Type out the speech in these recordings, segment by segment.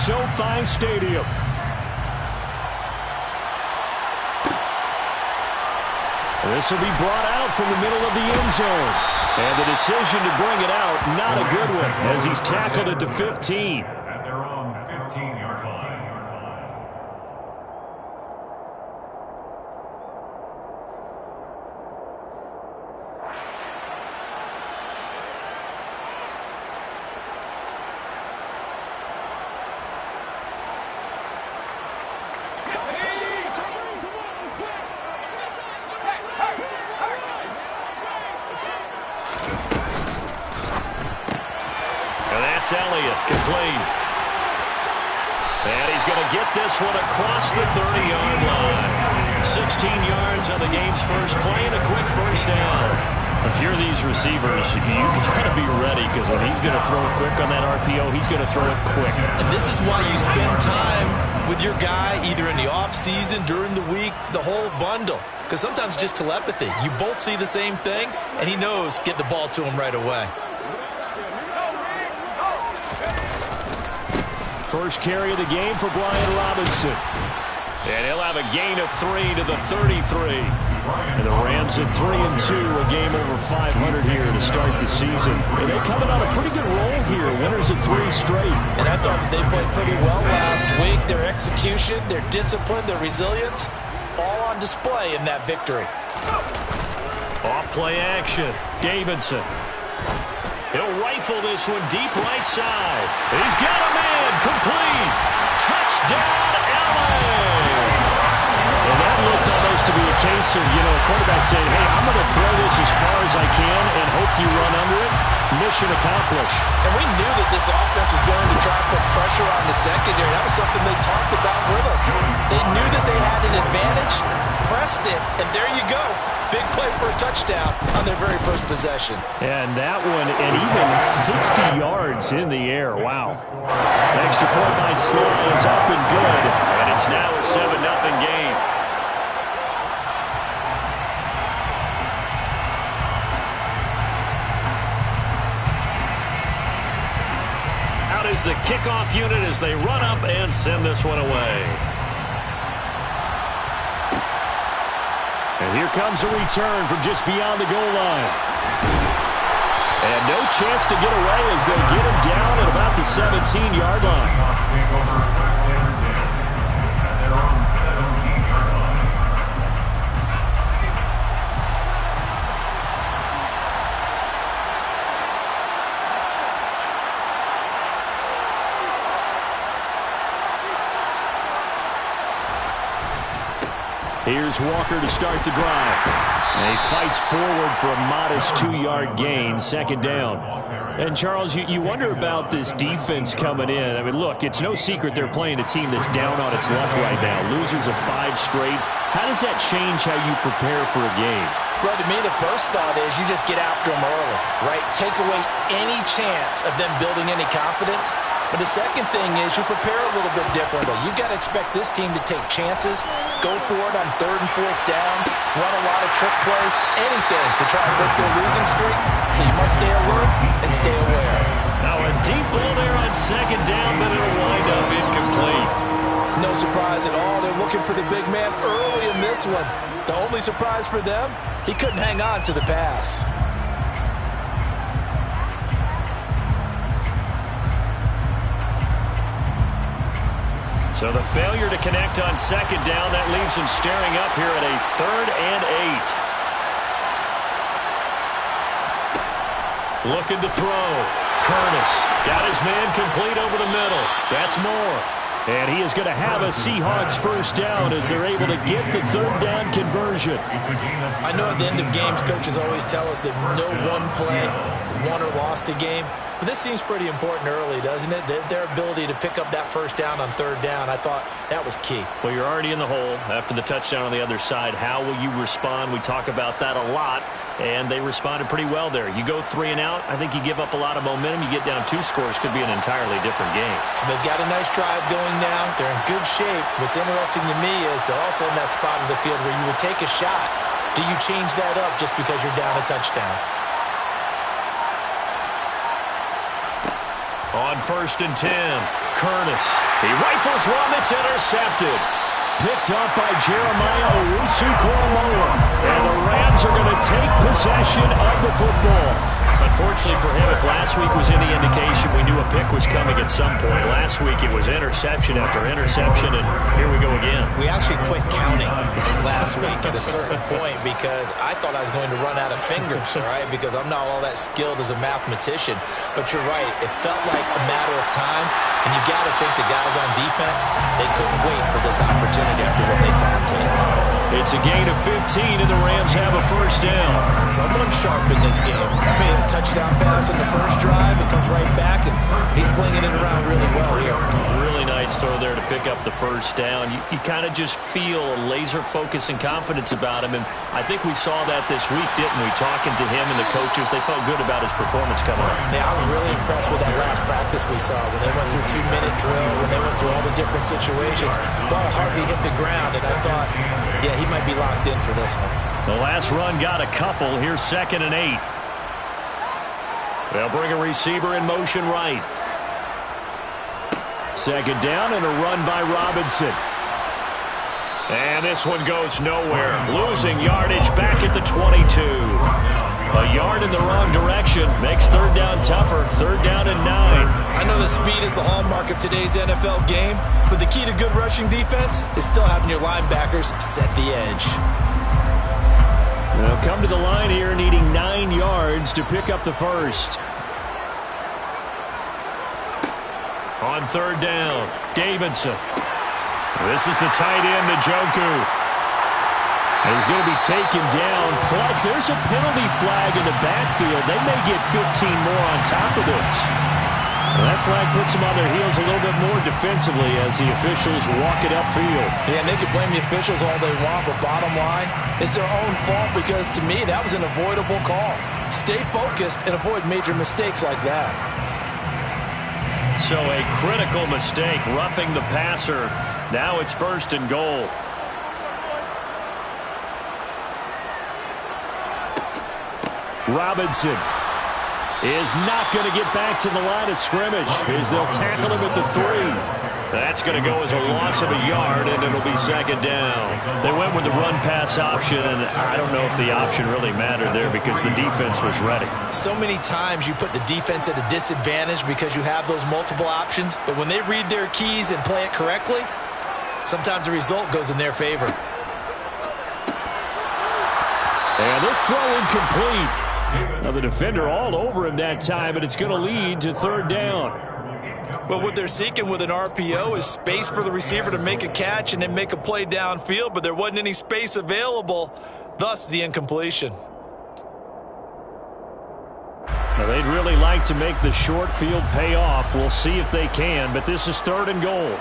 SoFi Stadium. This will be brought out from the middle of the end zone. And the decision to bring it out, not a good one, as he's tackled it to 15. At their own 15-yard line. Elliott, complete. And he's going to get this one across the 30-yard line. 16 yards on the game's first play and a quick first down. If you're these receivers, you got to be ready, because when he's going to throw it quick on that RPO, he's going to throw it quick. And this is why you spend time with your guy, either in the offseason, during the week, the whole bundle. Because sometimes it's just telepathy. You both see the same thing, and he knows get the ball to him right away. First carry of the game for Brian Robinson. And he'll have a gain of 3 to the 33. And the Rams at 3-2, a game over 500 here to start the season. And they're coming on a pretty good roll here, winners of 3 straight. And I thought they played pretty well last week. Their execution, their discipline, their resilience, all on display in that victory. Off play action, Davidson. He'll rifle this one deep right side. He's got a man, complete. Touchdown, LA. And that looked almost to be a case of, a quarterback saying, hey, I'm going to throw this as far as I can and hope you run under it. Mission accomplished. And we knew that this offense was going to try to put pressure on the secondary. That was something they talked about with us. They knew that they had an advantage, pressed it, and there you go. Big play for a touchdown on their very first possession. And that one, and even 60 yards in the air. Wow. Extra point by Slay is up and good. And it's now a 7-0 game. Out is the kickoff unit as they run up and send this one away. And here comes a return from just beyond the goal line. And no chance to get away as they get him down at about the 17-yard line. Seahawks take over West Edmonton at their own 17-yard line. Here's Walker to start the drive. And he fights forward for a modest 2-yard gain, second down. And, Charles, you wonder about this defense coming in. I mean, look, it's no secret they're playing a team that's down on its luck right now. Losers of 5 straight. How does that change how you prepare for a game? Well, to me, the first thought is you just get after them early, right? Take away any chance of them building any confidence. But the second thing is you prepare a little bit differently. You've got to expect this team to take chances, go for it on 3rd and 4th downs, run a lot of trick plays, anything to try and break their losing streak. So you must stay alert and stay aware. Now a deep ball there on second down, but it'll wind up incomplete. No surprise at all. They're looking for the big man early in this one. The only surprise for them, he couldn't hang on to the pass. So the failure to connect on second down, that leaves him staring up here at a 3rd and 8. Looking to throw. Curtis got his man complete over the middle. That's Moore. And he is going to have a Seahawks first down as they're able to get the 3rd down conversion. I know at the end of games, coaches always tell us that no one play won or lost a game. But this seems pretty important early, doesn't it? Their ability to pick up that first down on 3rd down, I thought that was key. Well, you're already in the hole after the touchdown on the other side. How will you respond? We talk about that a lot, and they responded pretty well there. You go 3 and out, I think you give up a lot of momentum. You get down 2 scores, could be an entirely different game. So they've got a nice drive going now. They're in good shape. What's interesting to me is they're also in that spot of the field where you would take a shot. Do you change that up just because you're down a touchdown? On 1st and 10, Curtis. He rifles one that's intercepted. Picked up by Jeremiah Owusu-Koramoah. And the Rams are going to take possession of the football. Unfortunately for him, if last week was any indication, we knew a pick was coming at some point. Last week it was interception after interception, and here we go again. We actually quit counting last week at a certain point because I thought I was going to run out of fingers, all right, because I'm not all that skilled as a mathematician. But you're right. It felt like a matter of time, and you got to think the guys on defense, they couldn't wait for this opportunity after what they saw on tape. It's a gain of 15, and the Rams have a first down. Someone's sharp in this game. I mean, a touchdown pass in the first drive, it comes right back, and he's flinging it around really well here. Really nice throw there to pick up the first down. You kind of just feel a laser focus and confidence about him, and I think we saw that this week, didn't we? Talking to him and the coaches, they felt good about his performance coming up. Yeah, I was really impressed with that last practice we saw when they went through 2-minute drill, when they went through all the different situations. Ball hardly hit the ground, and I thought, yeah, he might be locked in for this one. The last run got a couple. Here's 2nd and 8. They'll bring a receiver in motion right. 2nd down and a run by Robinson. And this one goes nowhere. Losing yardage back at the 22. A yard in the wrong direction makes 3rd down tougher. 3rd down and 9. I know the speed is the hallmark of today's NFL game, but the key to good rushing defense is still having your linebackers set the edge. They'll come to the line here needing 9 yards to pick up the first. On 3rd down, Davidson. This is the tight end, Njoku. He's going to be taken down. Plus, there's a penalty flag in the backfield. They may get 15 more on top of this. Well, that flag puts them on their heels a little bit more defensively as the officials walk it upfield. Yeah, and they can blame the officials all they want, but bottom line, it's their own fault because, to me, that was an avoidable call. Stay focused and avoid major mistakes like that. So a critical mistake, roughing the passer. Now it's 1st and goal. Robinson is not going to get back to the line of scrimmage as they'll tackle him at the 3. That's going to go as a loss of a yard, and it'll be 2nd down. They went with the run-pass option, and I don't know if the option really mattered there because the defense was ready. So many times you put the defense at a disadvantage because you have those multiple options, but when they read their keys and play it correctly, sometimes the result goes in their favor. And this throw incomplete. Now the defender all over him that time, and it's going to lead to 3rd down. Well, what they're seeking with an RPO is space for the receiver to make a catch and then make a play downfield, but there wasn't any space available, thus the incompletion. Now they'd really like to make the short field pay off. We'll see if they can, but this is 3rd and goal.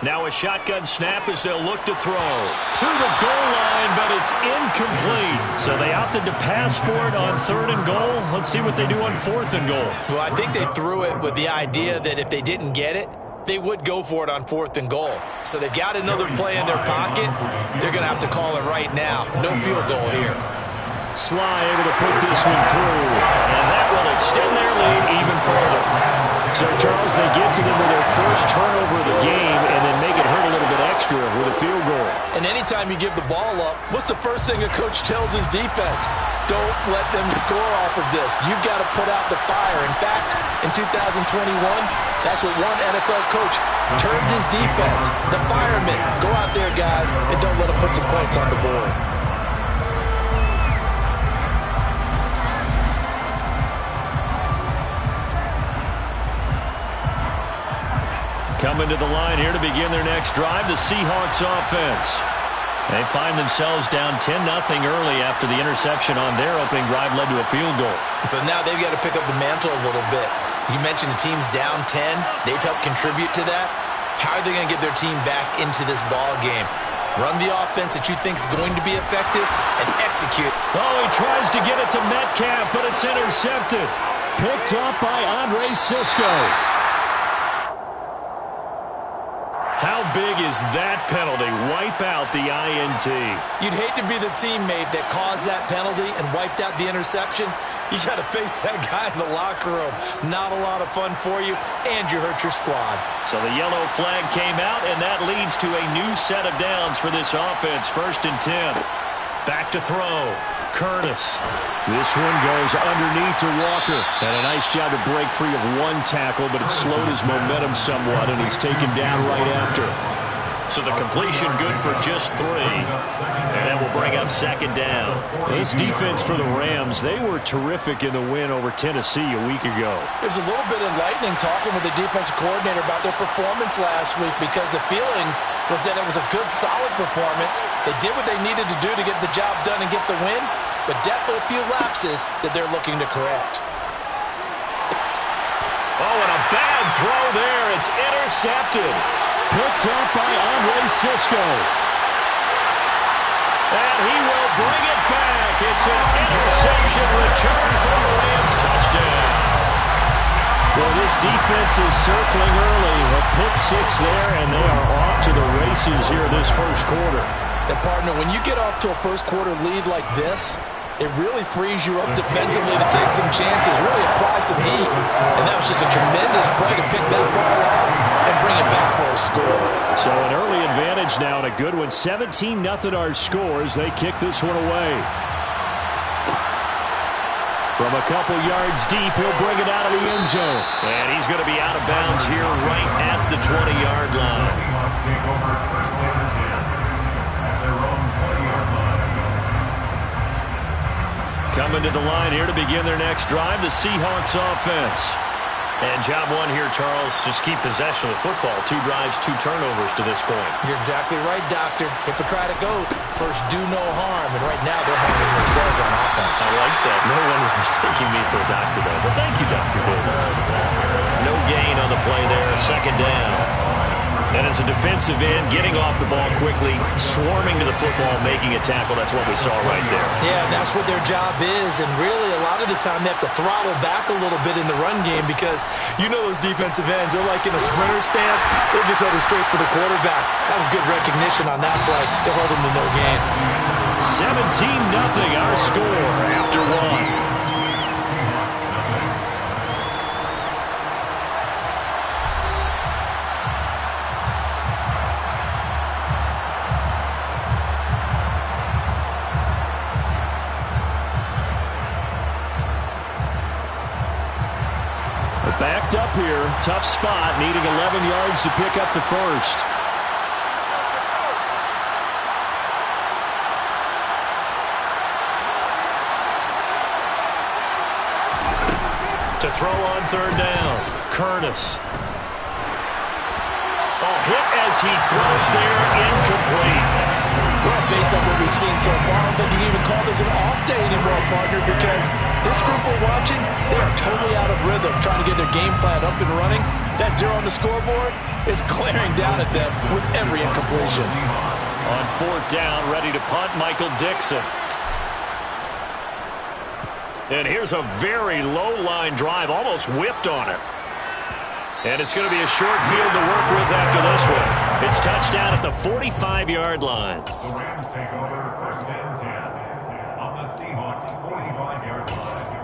Now a shotgun snap as they'll look to throw. To the goal line, but it's incomplete. So they opted to pass for it on 3rd and goal. Let's see what they do on 4th and goal. Well, I think they threw it with the idea that if they didn't get it, they would go for it on 4th and goal. So they've got another play in their pocket. They're going to have to call it right now. No field goal here. Sly able to put this one through. And that will extend their lead even further. So, Charles, they get to them with their first turnover of the game and then make it hurt a little bit extra with a field goal. And anytime you give the ball up, what's the first thing a coach tells his defense? Don't let them score off of this. You've got to put out the fire. In fact, in 2021, that's what one NFL coach termed his defense. The firemen. Go out there, guys, and don't let them put some points on the board. Coming to the line here to begin their next drive, the Seahawks offense. They find themselves down 10-0 early after the interception on their opening drive led to a field goal. So now they've got to pick up the mantle a little bit. You mentioned the team's down 10. They've helped contribute to that. How are they going to get their team back into this ball game? Run the offense that you think is going to be effective and execute. Oh, he tries to get it to Metcalf, but it's intercepted. Picked up by Andre Cisco. How big is that penalty? Wipe out the INT. You'd hate to be the teammate that caused that penalty and wiped out the interception. You got to face that guy in the locker room. Not a lot of fun for you, and you hurt your squad. So the yellow flag came out, and that leads to a new set of downs for this offense. 1st and 10. Back to throw. Curtis. This one goes underneath to Walker. And a nice job to break free of one tackle, but it slowed his momentum somewhat, and he's taken down right after. So the completion good for just 3. And that will bring up 2nd down. This defense for the Rams, they were terrific in the win over Tennessee a week ago. It was a little bit enlightening talking with the defensive coordinator about their performance last week, because the feeling was that it was a good, solid performance. They did what they needed to do to get the job done and get the win, but definitely a few lapses that they're looking to correct. Oh, and a bad throw there. It's intercepted. Picked up by Andre Cisco. And he will bring it back. It's an interception return for the Rams. Touchdown. Well, this defense is circling early. A pick 6 there, and they are off to the races here this first quarter. And, partner, when you get off to a first-quarter lead like this, it really frees you up defensively to take some chances, really apply some heat. And that was just a tremendous play to pick that ball up and bring it back for a score. So an early advantage now and a good one. 17-0 our scores. They kick this one away. From a couple yards deep, he'll bring it out of the end zone. And he's going to be out of bounds here right at the 20-yard line. Seahawks take over 1st and 10 at their own 20-yard line. Coming to the line here to begin their next drive, the Seahawks offense. And job 1 here, Charles, just keep possession of the football. 2 drives, 2 turnovers to this point. You're exactly right, Doctor. Hippocratic oath. First, do no harm. And right now, they're harming themselves on offense. I like that. No one is mistaking me for a doctor, though. But thank you, Dr. Davis. No gain on the play there. 2nd down. And as a defensive end, getting off the ball quickly, swarming to the football, making a tackle, that's what we saw right there. Yeah, that's what their job is. And really, a lot of the time, they have to throttle back a little bit in the run game, because you know those defensive ends, they're like in a sprinter stance. They're just headed straight for the quarterback. That was good recognition on that play. They'll hold them to no gain. 17-0 our score after 1. Backed up here, tough spot, needing 11 yards to pick up the first. To throw on 3rd down, Curtis. Oh, hit as he throws there, incomplete. Well, based on what we've seen so far, I don't think you can even call this an off day anymore, partner, because this group we're watching, they are totally out of rhythm, trying to get their game plan up and running. That 0 on the scoreboard is glaring down at them with every incompletion. On 4th down, ready to punt, Michael Dixon. And here's a very low-line drive, almost whiffed on it. And it's going to be a short field to work with after this one. It's touchdown at the 45-yard line. The Rams take over 1st and 10 on the Seahawks 45-yard line.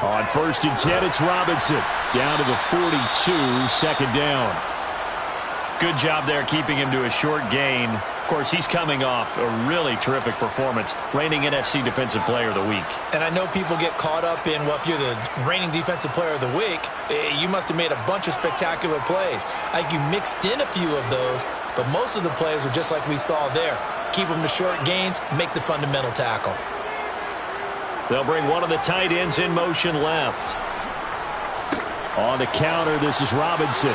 On 1st and 10, it's Robinson. Down to the 42, 2nd down. Good job there keeping him to a short gain. Of course, he's coming off a really terrific performance, reigning NFC Defensive Player of the Week. And I know people get caught up in, well, if you're the reigning Defensive Player of the Week, you must have made a bunch of spectacular plays. I think you mixed in a few of those, but most of the plays are just like we saw there. Keep them to short gains, make the fundamental tackle. They'll bring one of the tight ends in motion left. On the counter, this is Robinson.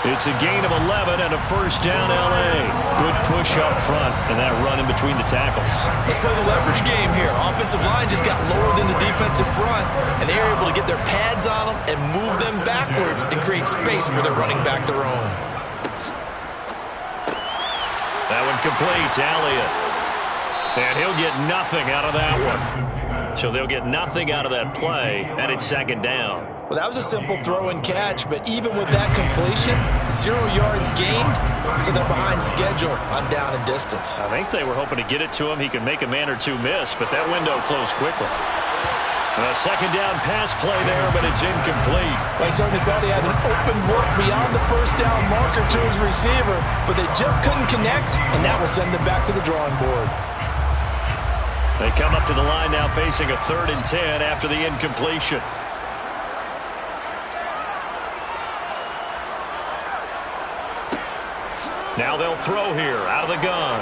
It's a gain of 11 and a 1st down, L.A. Good push up front and that run in between the tackles. Let's play the leverage game here. Offensive line just got lower than the defensive front, and they were able to get their pads on them and move them backwards and create space for their running back to roam. That one complete to Elliott. And he'll get nothing out of that one. So they'll get nothing out of that play, and it's second down. Well, that was a simple throw and catch, but even with that completion, 0 yards gained, so they're behind schedule on down and distance. I think they were hoping to get it to him. He could make a man or two miss, but that window closed quickly. A second down pass play there, but it's incomplete. Well, he certainly thought he had an open look beyond the first down marker to his receiver, but they just couldn't connect, and that will send them back to the drawing board. They come up to the line now facing a 3rd and 10 after the incompletion. Now they'll throw here out of the gun.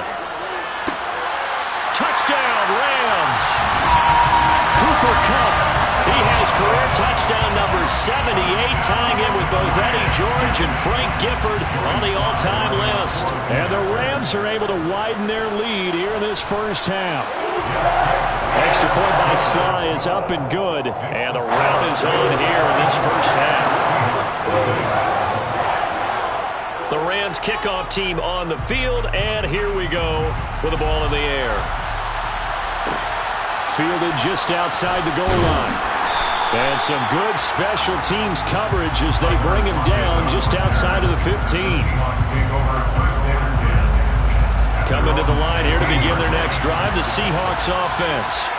Touchdown, Rams! Cooper Kupp, he has career touchdown number 78, tying in with both Eddie George and Frank Gifford on the all-time list. And the Rams are able to widen their lead here in this first half. Extra point by Sly is up and good, and the rout is on here in this first half. The Rams kickoff team on the field, and here we go with the ball in the air. Fielded just outside the goal line. And some good special teams coverage as they bring him down just outside of the 15. Coming to the line here to begin their next drive, the Seahawks offense.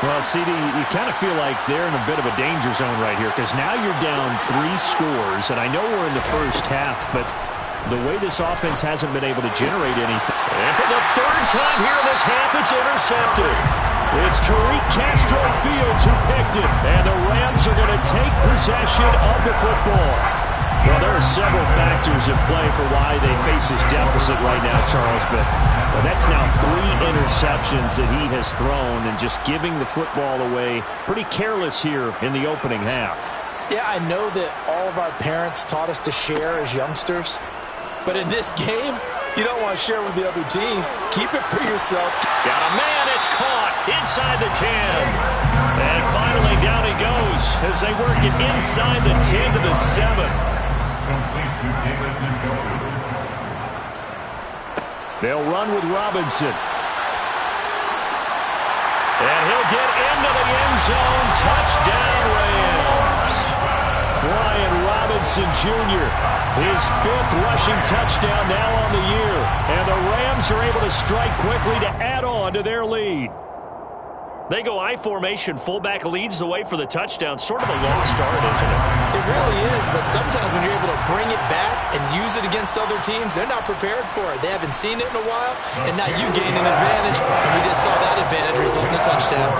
Well, CD, you kind of feel like they're in a bit of a danger zone right here because now you're down 3 scores, and I know we're in the first half, but the way this offense hasn't been able to generate anything. And for the 3rd time here in this half, it's intercepted. It's Tariq Castro Fields who picked it, and the Rams are going to take possession of the football. Well, there are several factors at play for why they face this deficit right now, Charles, but that's now 3 interceptions that he has thrown and just giving the football away. Pretty careless here in the opening half. Yeah, I know that all of our parents taught us to share as youngsters, but in this game, you don't want to share with the other team. Keep it for yourself. Got a man, it's caught inside the 10. And finally down he goes as they work it inside the 10 to the 7. Complete to David Njoku. They'll run with Robinson. And he'll get into the end zone. Touchdown, Rams. Brian Robinson Jr., his 5th rushing touchdown now on the year. And the Rams are able to strike quickly to add on to their lead. They go I formation. Fullback leads the way for the touchdown. Sort of a lost start, isn't it? It really is, but sometimes when you're able to bring it back and use it against other teams, they're not prepared for it. They haven't seen it in a while, and now you gain an advantage, and we just saw that advantage result in a touchdown.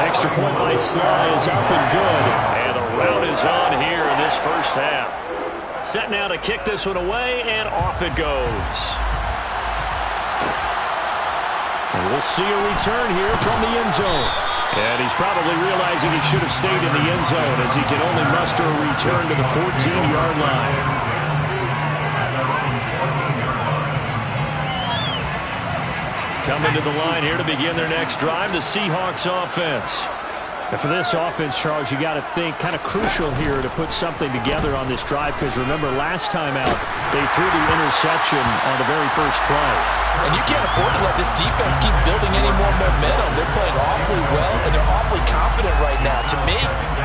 Extra point by Sly is up and good, and the rout is on here in this first half. Set now to kick this one away, and off it goes. And we'll see a return here from the end zone. And he's probably realizing he should have stayed in the end zone as he can only muster a return to the 14-yard line. Coming to the line here to begin their next drive, the Seahawks offense. And for this offense, Charles, you got to think kind of crucial here to put something together on this drive because remember last time out they threw the interception on the very first play. And you can't afford to let this defense keep building any more momentum. They're playing awfully well, and they're awfully confident right now. To me,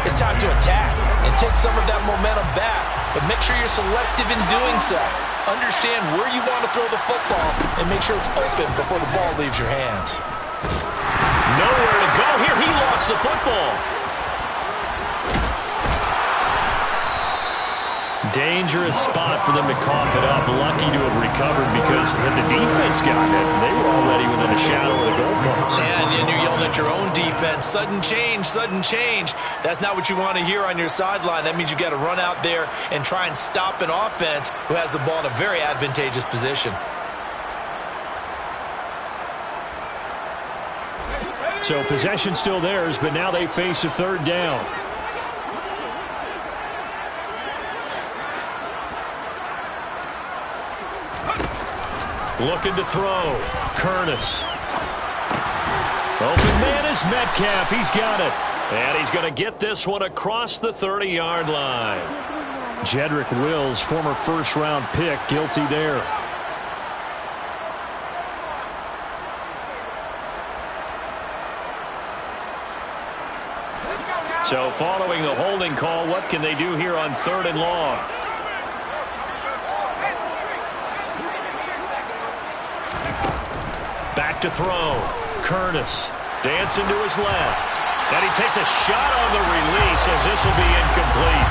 it's time to attack and take some of that momentum back. But make sure you're selective in doing so. Understand where you want to throw the football and make sure it's open before the ball leaves your hands. Nowhere to go here. He lost the football. Dangerous spot for them to cough it up. Lucky to have recovered because had the defense gotten it, they were already within a shadow of the goalpost. And then you're yelling at your own defense. Sudden change, sudden change. That's not what you want to hear on your sideline. That means you got to run out there and try and stop an offense who has the ball in a very advantageous position. So possession still theirs, but now they face a 3rd down. Looking to throw. Curtis. Open man is Metcalf. He's got it. And he's going to get this one across the 30-yard line. Jedrick Wills, former first-round pick, guilty there. So following the holding call, what can they do here on 3rd and long? Back to throw. Curtis dancing to his left. And he takes a shot on the release as this will be incomplete.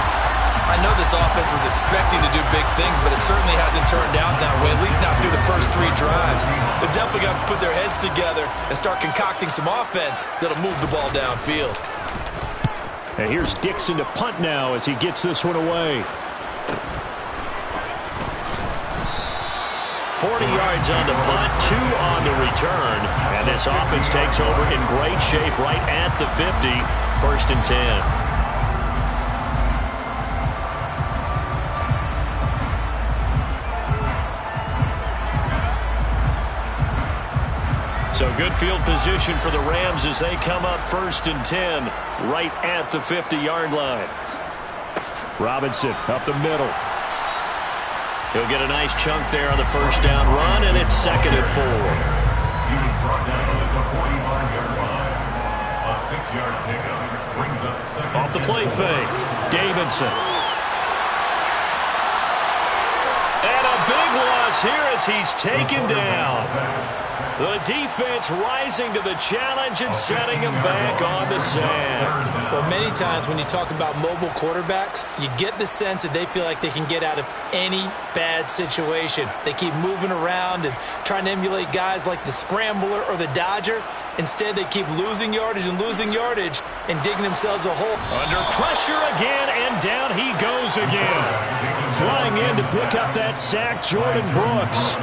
I know this offense was expecting to do big things, but it certainly hasn't turned out that way, at least not through the first 3 drives. They're definitely going to have to put their heads together and start concocting some offense that'll move the ball downfield. And here's Dixon to punt now as he gets this one away. 40 yards on the punt, 2 on the return. And this offense takes over in great shape right at the 50. 1st and 10. So good field position for the Rams as they come up 1st and 10 right at the 50-yard line. Robinson up the middle. He'll get a nice chunk there on the 1st down run, and it's 2nd and 4. He was brought down at the 45-yard line. A 6-yard pickup brings up 2nd. Off the play fake, Davidson. And a big loss here as he's taken down. The defense rising to the challenge and setting him back on the sand. Well, many times when you talk about mobile quarterbacks, you get the sense that they feel like they can get out of any bad situation. They keep moving around and trying to emulate guys like the Scrambler or the Dodger. Instead, they keep losing yardage and digging themselves a hole. Under pressure again, and down he goes again. Flying in to pick up that sack, Jordan Brooks.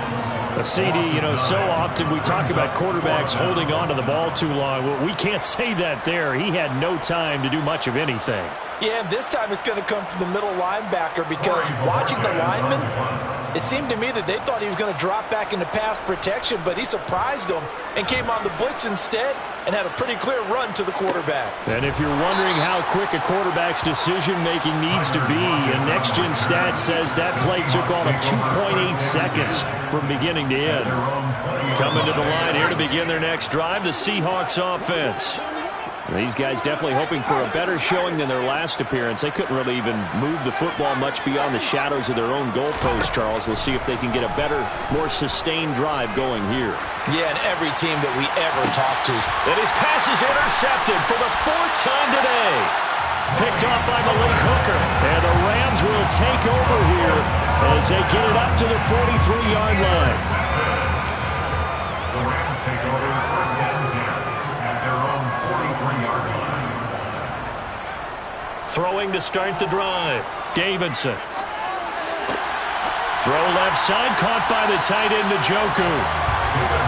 A CD, so often we talk about quarterbacks holding on to the ball too long. Well, we can't say that there. He had no time to do much of anything. Yeah, and this time it's going to come from the middle linebacker because watching the lineman, it seemed to me that they thought he was going to drop back into pass protection, but he surprised them and came on the blitz instead and had a pretty clear run to the quarterback. And if you're wondering how quick a quarterback's decision-making needs to be, a next-gen stat says that play took all of 2.8 seconds from beginning to end. Coming to the line here to begin their next drive, the Seahawks offense. These guys definitely hoping for a better showing than their last appearance. They couldn't really even move the football much beyond the shadows of their own goalpost, Charles. We'll see if they can get a better, more sustained drive going here. Yeah, and every team that we ever talk to. And his pass is intercepted for the 4th time today. Picked off by Malik Hooker. And the Rams will take over here as they get it up to the 43-yard line. The Rams take over 1st and 10 at their own 43-yard line. Throwing to start the drive, Davidson. Throw left side, caught by the tight end, Njoku.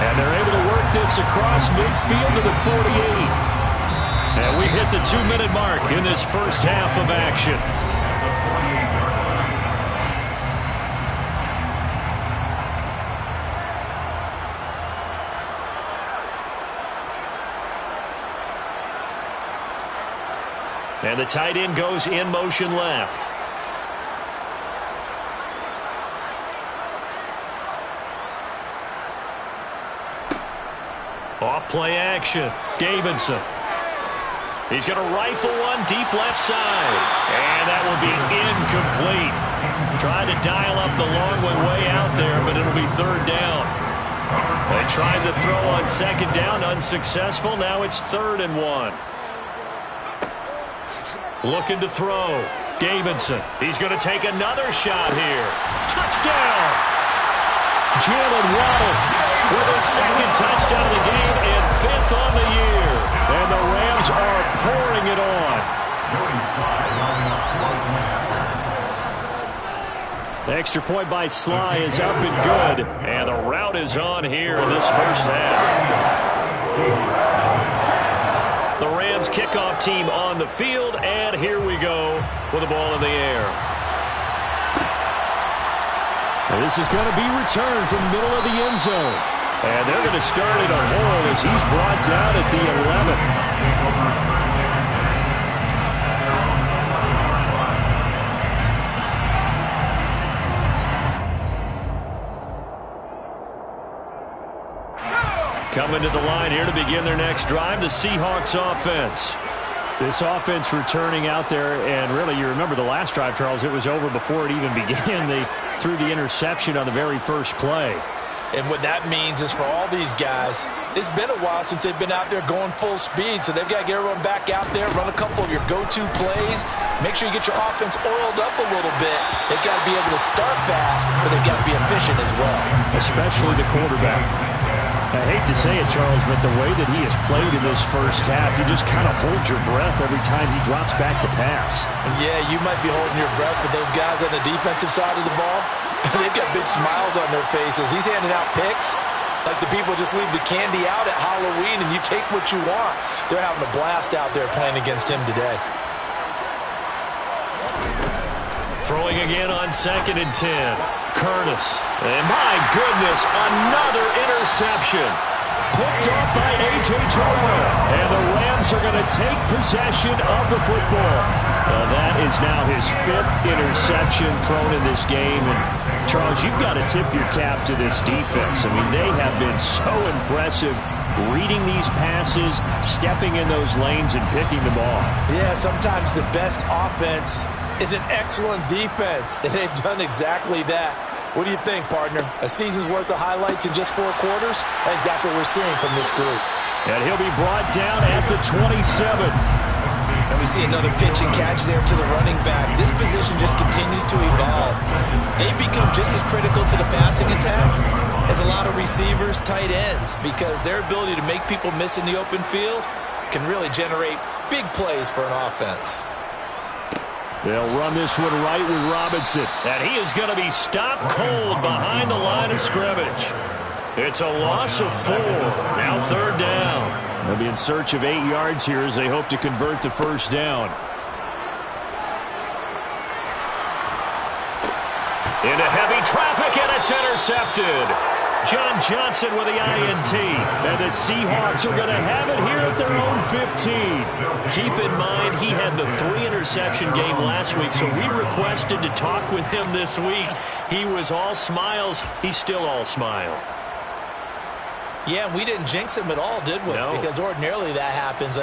And they're able to work this across midfield to the 48. And we've hit the 2-minute mark in this first half of action. And the tight end goes in motion left. Off play action, Davidson. He's going to rifle one deep left side. And that will be incomplete. Tried to dial up the long one way out there, but it'll be 3rd down. They tried to throw on 2nd down, unsuccessful. Now it's 3rd and 1. Looking to throw. Davidson. He's going to take another shot here. Touchdown! Jalen Waddle with his 2nd touchdown of the game and 5th on the year. And the Rams are pouring it on. The extra point by Sly is up and good. And the route is on here in this first half. The Rams kickoff team on the field, and here we go with the ball in the air. And this is going to be returned from the middle of the end zone. And they're going to start in a hole as he's brought down at the 11. Coming to the line here to begin their next drive, the Seahawks offense. This offense returning out there, and really, you remember the last drive, Charles, it was over before it even began. They threw the interception on the very first play. And what that means is for all these guys, it's been a while since they've been out there going full speed, so they've got to get everyone back out there, run a couple of your go-to plays, make sure you get your offense oiled up a little bit. They've got to be able to start fast, but they've got to be efficient as well. Especially the quarterback. I hate to say it, Charles, but the way that he has played in this first half, you just kind of hold your breath every time he drops back to pass. Yeah, you might be holding your breath, but those guys on the defensive side of the ball, they've got big smiles on their faces. He's handing out picks like the people just leave the candy out at Halloween and you take what you want. They're having a blast out there playing against him today. Throwing again on 2nd and 10. Curtis. And my goodness, another interception. Picked off by A.J. Terrell. And the Rams are going to take possession of the football. That is now his 5th interception thrown in this game. And, Charles, you've got to tip your cap to this defense. I mean, they have been so impressive reading these passes, stepping in those lanes, and picking them off. Yeah, sometimes the best offense is an excellent defense, and they've done exactly that. What do you think, partner? A season's worth of highlights in just 4 quarters? I think that's what we're seeing from this group. And he'll be brought down at the 27. And we see another pitch and catch there to the running back. This position just continues to evolve. They become just as critical to the passing attack as a lot of receivers, tight ends, because their ability to make people miss in the open field can really generate big plays for an offense. They'll run this one right with Robinson. And he is going to be stopped cold behind the line of scrimmage. It's a loss of 4. Now 3rd down. They'll be in search of 8 yards here as they hope to convert the first down. Into heavy traffic, and it's intercepted. John Johnson with the INT. And the Seahawks are going to have it here at their own 15. Keep in mind, he had the 3-interception game last week, so we requested to talk with him this week. He was all smiles. He's still all smile. Yeah, we didn't jinx him at all, did we? No. Because ordinarily that happens.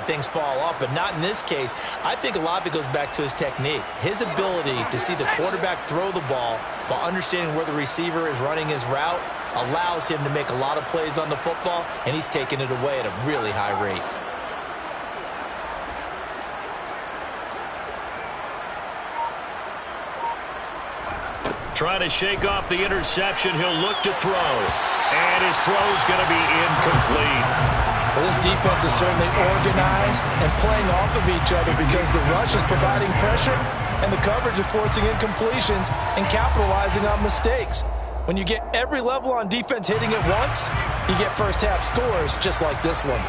Things fall off, but not in this case. I think a lot of it goes back to his technique. His ability to see the quarterback throw the ball while understanding where the receiver is running his route allows him to make a lot of plays on the football, and he's taking it away at a really high rate. Trying to shake off the interception. He'll look to throw. And his throw's going to be incomplete. Well, this defense is certainly organized and playing off of each other because the rush is providing pressure and the coverage is forcing incompletions and capitalizing on mistakes. When you get every level on defense hitting it once, you get first-half scores just like this one.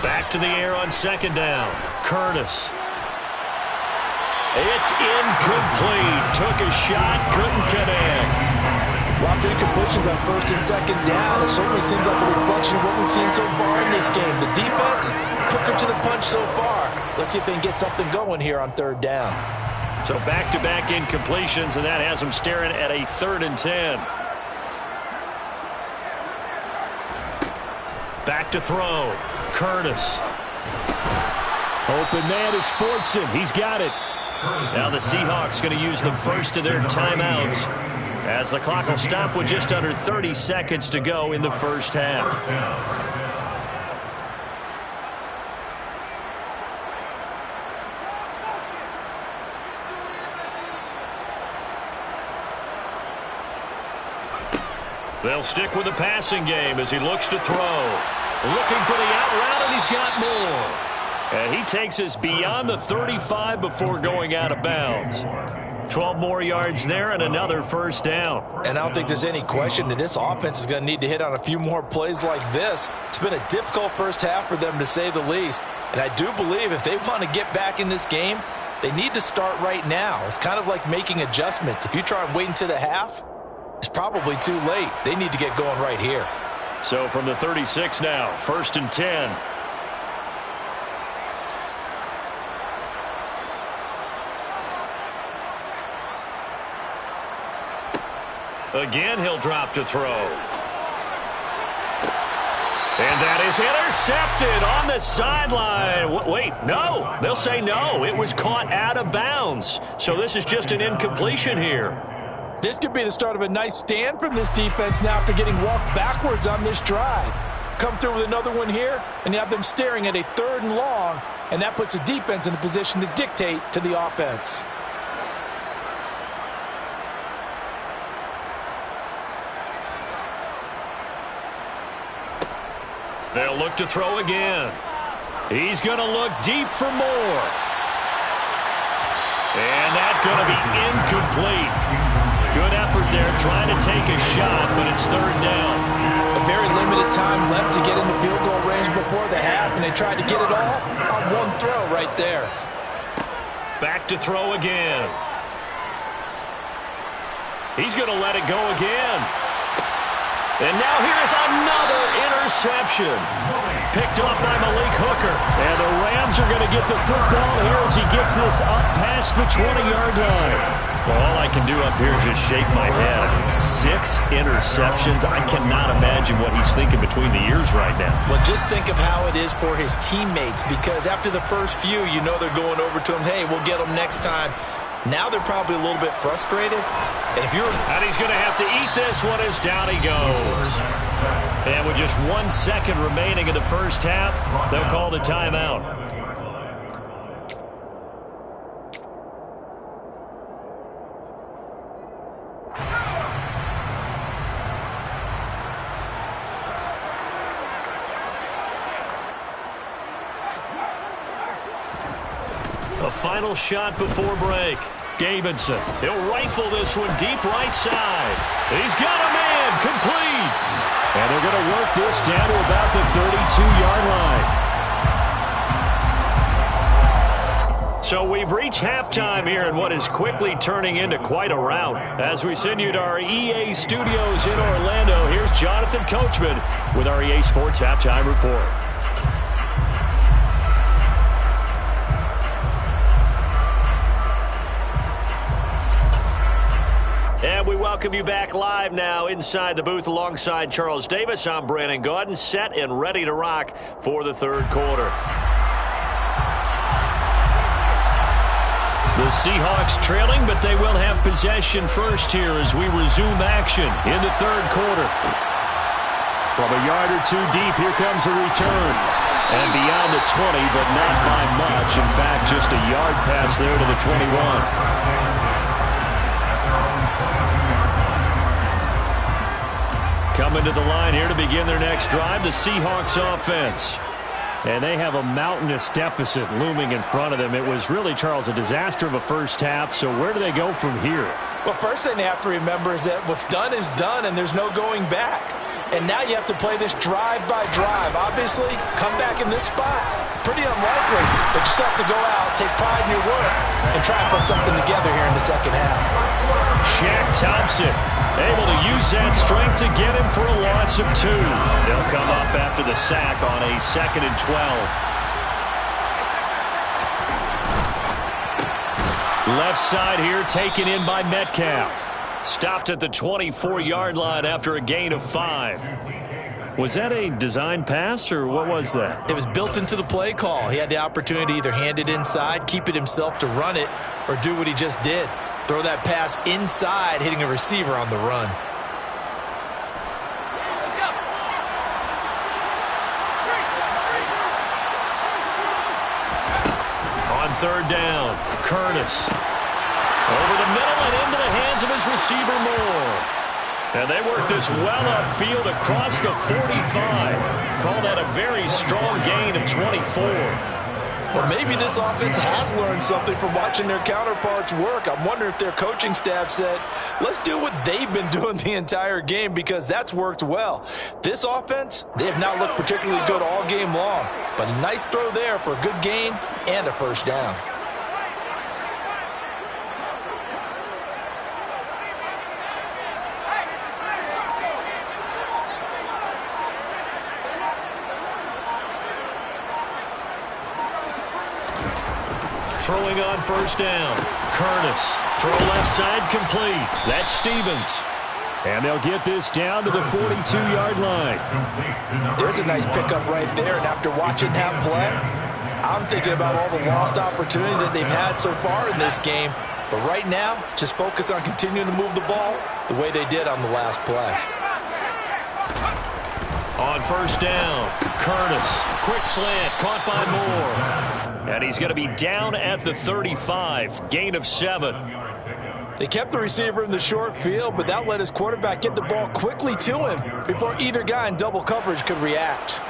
Back to the air on 2nd down. Curtis. It's incomplete. Took a shot, couldn't connect. A lot of incompletions on 1st and 2nd down. It certainly seems like a reflection of what we've seen so far in this game. The defense, quicker to the punch so far. Let's see if they can get something going here on 3rd down. So back-to-back incompletions, and that has them staring at a 3rd and 10. Back to throw. Curtis. Open man is Fortson. He's got it. Now the Seahawks going to use the first of their timeouts as the clock will stop with just under 30 seconds to go in the first half. They'll stick with the passing game as he looks to throw. Looking for the out route, and he's got more. And he takes us beyond the 35 before going out of bounds. 12 more yards there and another first down. And I don't think there's any question that this offense is going to need to hit on a few more plays like this. It's been a difficult first half for them, to say the least. And I do believe if they want to get back in this game, they need to start right now. It's kind of like making adjustments. If you try and wait until the half, it's probably too late. They need to get going right here. So from the 36 now, 1st and 10. Again, he'll drop to throw. And that is intercepted on the sideline. Wait, no. They'll say no. It was caught out of bounds. So this is just an incompletion here. This could be the start of a nice stand from this defense now after getting walked backwards on this drive. Come through with another one here, and you have them staring at a 3rd and long, and that puts the defense in a position to dictate to the offense. They'll look to throw again. He's going to look deep for more. And that's going to be incomplete. Good effort there trying to take a shot, but it's 3rd down. A very limited time left to get into field goal range before the half, and they tried to get it all on one throw right there. Back to throw again. He's going to let it go again. And now here's another interception. Picked up by Malik Hooker. And the Rams are going to get the football here as he gets this up past the 20-yard line. Well, all I can do up here is just shake my head. 6 interceptions. I cannot imagine what he's thinking between the ears right now. Well, just think of how it is for his teammates, because after the first few, you know they're going over to him, hey, we'll get them next time. Now they're probably a little bit frustrated. And he's going to have to eat this one as down he goes. And with just 1 second remaining in the first half, they'll call the timeout. A final shot before break. Davidson, he'll rifle this one deep right side. He's got a man, complete. And they're going to work this down to about the 32-yard line. So we've reached halftime here in what is quickly turning into quite a rout. As we send you to our EA studios in Orlando, here's Jonathan Coachman with our EA Sports Halftime Report. And we welcome you back live now inside the booth alongside Charles Davis. I'm Brandon Gaudin, set and ready to rock for the 3rd quarter. The Seahawks trailing, but they will have possession first here as we resume action in the 3rd quarter. From a yard or 2 deep, here comes a return. And beyond the 20, but not by much. In fact, just a yard pass there to the 21. Coming to the line here to begin their next drive, the Seahawks offense. And they have a mountainous deficit looming in front of them. It was really, Charles, a disaster of a first half. So where do they go from here? Well, first thing they have to remember is that what's done is done, and there's no going back. And now you have to play this drive by drive. Obviously, come back in this spot, pretty unlikely. But you still have to go out, take pride in your work, and try and put something together here in the second half. Shaq Thompson able to use that strength to get him for a loss of 2. They'll come up after the sack on a 2nd and 12. Left side here taken in by Metcalf. Stopped at the 24-yard line after a gain of 5. Was that a design pass, or what was that? It was built into the play call. He had the opportunity to either hand it inside, keep it himself to run it, or do what he just did. Throw that pass inside, hitting a receiver on the run. On 3rd down, Curtis. Over the middle and into the hands of his receiver Moore. And they work this well upfield across the 45. Call that a very strong gain of 24. Well, maybe this offense has learned something from watching their counterparts work. I'm wondering if their coaching staff said, let's do what they've been doing the entire game, because that's worked well. This offense, they have not looked particularly good all game long. But a nice throw there for a good gain and a first down. Throwing on 1st down. Curtis. Throw left side complete. That's Stevens. And they'll get this down to the 42-yard line. There's a nice pickup right there, and after watching that play, I'm thinking about all the lost opportunities that they've had so far in this game. But right now, just focus on continuing to move the ball the way they did on the last play. On first down, Curtis. Quick slant, caught by Moore. And he's going to be down at the 35. Gain of 7. They kept the receiver in the short field, but that let his quarterback get the ball quickly to him before either guy in double coverage could react.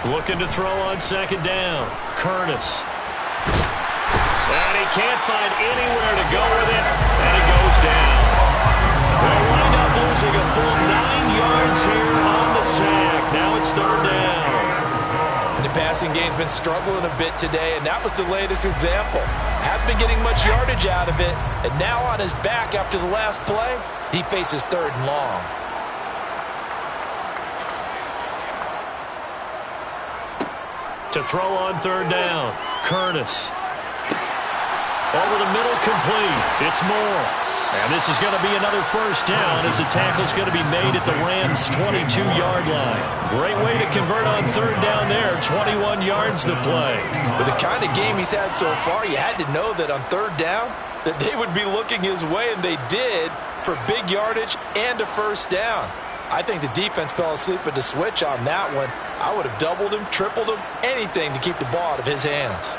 Looking to throw on second down. Curtis. And he can't find anywhere to go with it. And it goes down. They'll wind up losing a full 9 yards here on the sack. Now it's third down. And the passing game's been struggling a bit today, and that was the latest example. Haven't been getting much yardage out of it. And now on his back after the last play, he faces third and long. To throw on third down, Curtis. Over the middle, complete. It's Moore. And this is going to be another first down as the tackle's going to be made at the Rams' 22-yard line. Great way to convert on third down there. 21 yards to play. With the kind of game he's had so far, you had to know that on third down that they would be looking his way, and they did, for big yardage and a first down. I think the defense fell asleep at the switch on that one. I would have doubled him, tripled him, anything to keep the ball out of his hands.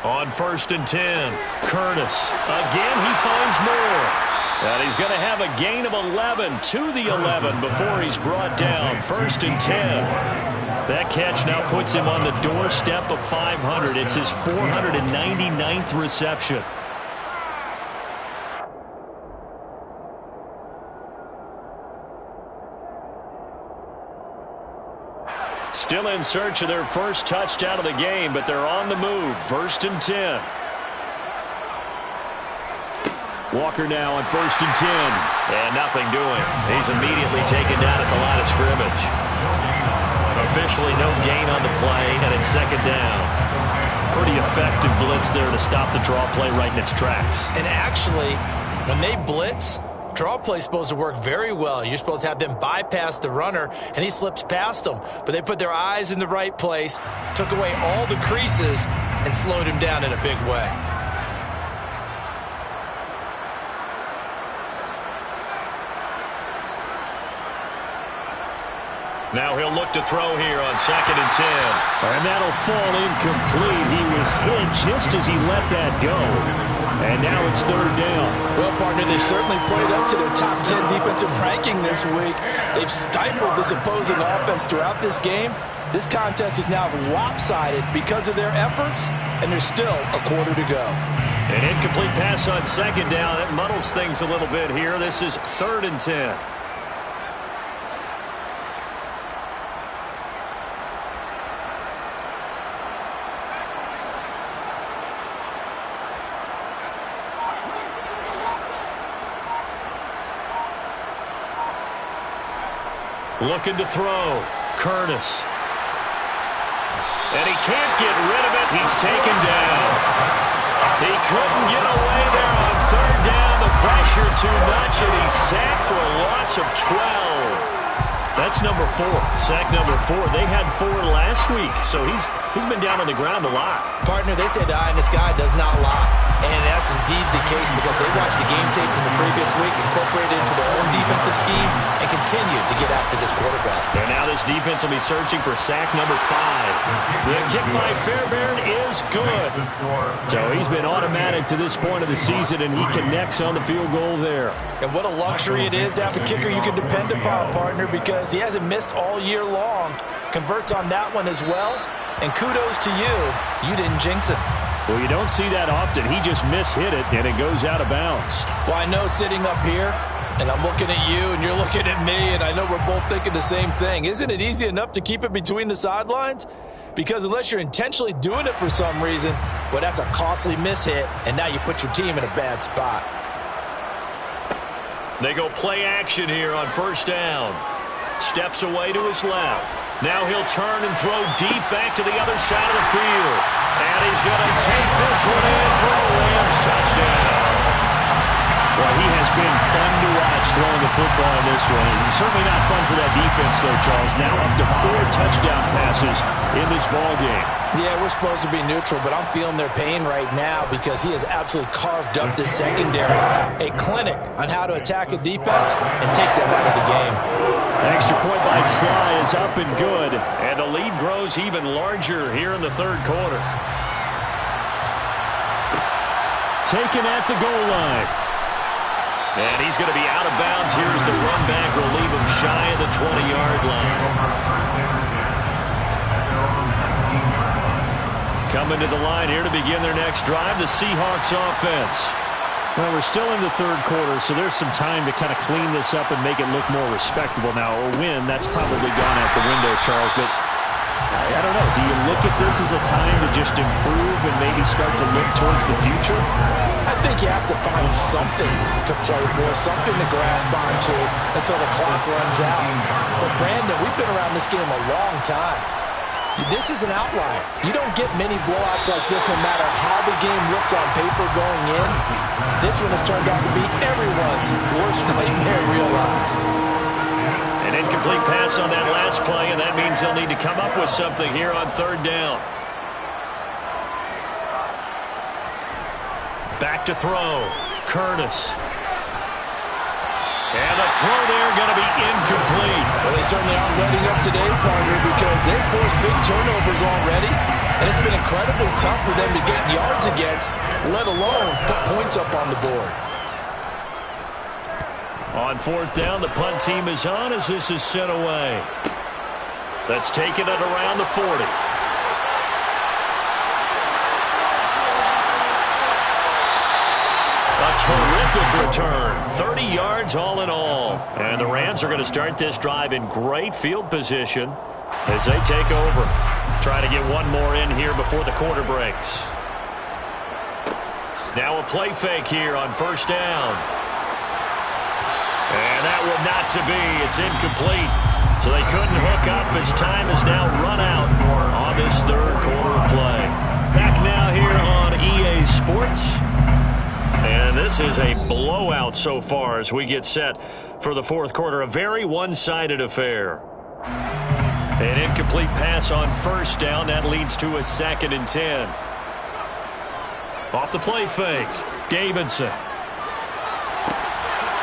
On first and 10, Curtis. Again, he finds Moore. And he's going to have a gain of 11 to the 11 before he's brought down. First and 10. That catch now puts him on the doorstep of 500. It's his 499th reception. Still in search of their first touchdown of the game, but they're on the move. First and 10. Walker now on first and 10. And nothing doing. He's immediately taken down at the line of scrimmage. Officially no gain on the play, and it's second down. Pretty effective blitz there to stop the draw play right in its tracks. And actually, when they blitz, draw play is supposed to work very well. You're supposed to have them bypass the runner, and he slips past them. But they put their eyes in the right place, took away all the creases, and slowed him down in a big way. Now he'll look to throw here on second and 10. And that'll fall incomplete. He was hit just as he let that go. And now it's third down. Well, partner, they've certainly played up to their top 10 defensive ranking this week. They've stifled this opposing offense throughout this game. This contest is now lopsided because of their efforts, and there's still a quarter to go. An incomplete pass on second down. That muddles things a little bit here. This is third and 10. Looking to throw. Curtis. And he can't get rid of it. He's taken down. He couldn't get away there on third down. The pressure too much, and he's sacked for a loss of 12. That's number 4. Sack number 4. They had 4 last week, so he's been down on the ground a lot. Partner, they say the eye in the sky does not lie. And that's indeed the case because they watched the game tape from the previous week, incorporated it into their own defensive scheme, and continued to get after this quarterback. And now this defense will be searching for sack number 5. The kick by Fairbairn is good. So he's been automatic to this point of the season, and he connects on the field goal there. And what a luxury it is to have a kicker you can depend upon, partner, because he hasn't missed all year long. Converts on that one as well. And kudos to you. You didn't jinx it. Well, you don't see that often. He just mishit it, and it goes out of bounds. Well, I know sitting up here, and I'm looking at you, and you're looking at me, and I know we're both thinking the same thing. Isn't it easy enough to keep it between the sidelines? Because unless you're intentionally doing it for some reason, well, that's a costly mishit, and now you put your team in a bad spot. They go play action here on first down. Steps away to his left. Now he'll turn and throw deep back to the other side of the field. And he's going to take this one in for a Rams touchdown. Well, he has been fun to watch throwing the football in this one. And certainly not fun for that defense, though, Charles. Now up to 4 touchdown passes in this ball game. Yeah, we're supposed to be neutral, but I'm feeling their pain right now because he has absolutely carved up this secondary. A clinic on how to attack a defense and take them out of the game. An extra point by Sly is up and good. And the lead grows even larger here in the third quarter. Taken at the goal line. And he's going to be out of bounds here as the run back will leave him shy of the 20-yard line. Coming to the line here to begin their next drive, the Seahawks offense. Well, we're still in the third quarter, so there's some time to kind of clean this up and make it look more respectable. Now, a win, that's probably gone out the window, Charles, but I don't know. Do you look at this as a time to just improve and maybe start to look towards the future? I think you have to find something to play for, something to grasp onto until the clock runs out. But, Brandon, we've been around this game a long time. This is an outlier. You don't get many blowouts like this no matter how the game looks on paper going in. This one has turned out to be everyone's worst nightmare realized. An incomplete pass on that last play, and that means they'll need to come up with something here on third down. Back to throw. Curtis. And the throw there going to be incomplete. Well, they certainly aren't letting up today, partner, because they've forced big turnovers already, and it's been incredibly tough for them to get yards against, let alone put points up on the board. On fourth down, the punt team is on as this is sent away. Let's take it at around the 40. A terrific return. 30 yards all in all. And the Rams are going to start this drive in great field position as they take over. Try to get one more in here before the quarter breaks. Now a play fake here on first down. And that will not to be. It's incomplete. So they couldn't hook up as time has now run out on this third quarter of play. Back now here on EA Sports. And this is a blowout so far as we get set for the fourth quarter. A very one-sided affair. An incomplete pass on first down. That leads to a 2nd and 10. Off the play fake. Davidson.